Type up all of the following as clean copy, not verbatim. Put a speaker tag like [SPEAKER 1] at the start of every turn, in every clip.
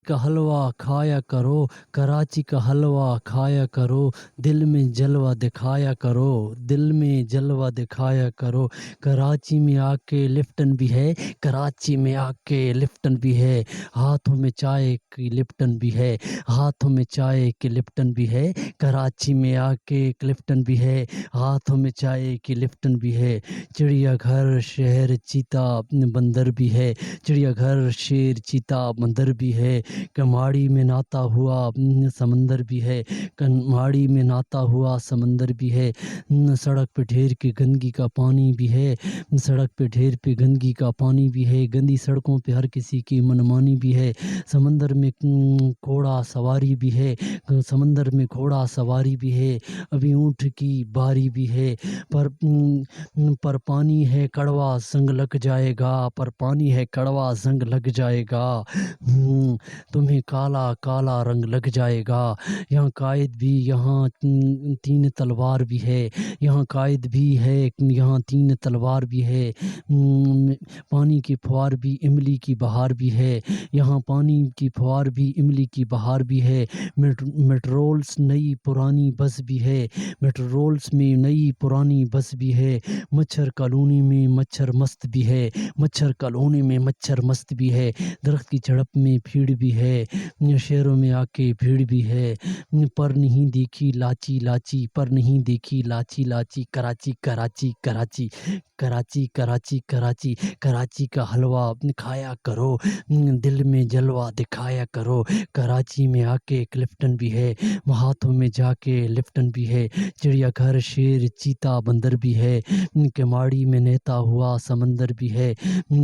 [SPEAKER 1] का हलवा खाया करो, कराची का हलवा खाया करो, दिल में जलवा दिखाया करो, दिल में जलवा दिखाया करो। कराची में आके लिप्टन भी है, कराची में आके लिप्टन भी है, हाथों में चाय की लिप्टन भी है, हाथों में चाय की लिप्टन भी है। कराची में आके लिप्टन भी है, हाथों में चाय की लिप्टन भी है। चिड़िया घर शहर चीता बंदर भी है, चिड़िया घर शेर चीता बंदर भी है। कमाड़ी में नहाता हुआ समंदर भी है, कमाड़ी में नहाता हुआ समंदर भी है। सड़क पे ढेर के गंदगी का पानी भी है, सड़क पे ढेर पे गंदगी का पानी भी है। गंदी सड़कों पे हर किसी की मनमानी भी है। समंदर में घोड़ा सवारी भी है, समंदर में घोड़ा सवारी भी है। अभी ऊँट की बारी भी है, पर पानी है कड़वा संग लग जाएगा, पर पानी है कड़वा संग लग जाएगा। तुम्हें काला काला रंग लग जाएगा। यहाँ कायद भी, यहाँ तीन तलवार भी है, यहाँ कायद भी है, यहाँ तीन तलवार भी है। पानी की फुहार भी इमली की बहार भी है, यहाँ पानी की फुहार भी इमली की बहार भी है। मेट्रोल्स नई पुरानी बस भी है, मेट्रोल्स में नई पुरानी बस भी है। मच्छर कॉलोनी में मच्छर मस्त भी है, मच्छर कॉलोनी में मच्छर मस्त भी है। दरख्त की झड़प में भीड़ भी है, शहरों में आके भीड़ भी है। पर नहीं देखी लाची लाची, पर नहीं देखी लाची लाची। कराची कराची कराची कराची कराची कराची, कराची का हलवा खाया करो, दिल में जलवा दिखाया करो। कराची में आके क्लिफ्टन भी है, हाथों में जाके लिफ्टन भी है। चिड़िया घर शेर चीता बंदर भी है, केमाड़ी में नहता हुआ समंदर भी है।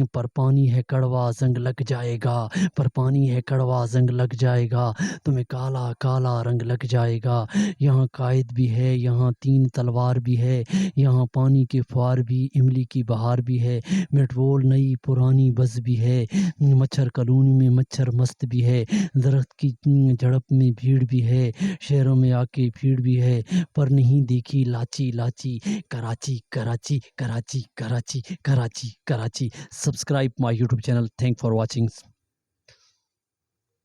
[SPEAKER 1] पर पानी है कड़वा जंग लग जाएगा, पर पानी है कड़वा जंग लग जाएगा। तुम्हें काला काला रंग लग जाएगा। यहाँ कायद भी है, यहाँ तीन तलवार भी है, यहाँ पानी के फुहार भी इमली की बहार भी है। मेट्रोल नई पुरानी बस भी है, मच्छर कॉलोनी में मच्छर मस्त भी है। दरख्त की झड़प में भीड़ भी है, शहरों में आके भीड़ भी है। पर नहीं देखी लाची लाची। Karachi Karachi Karachi Karachi Karachi Karachi. Subscribe my YouTube channel. Thank for watching.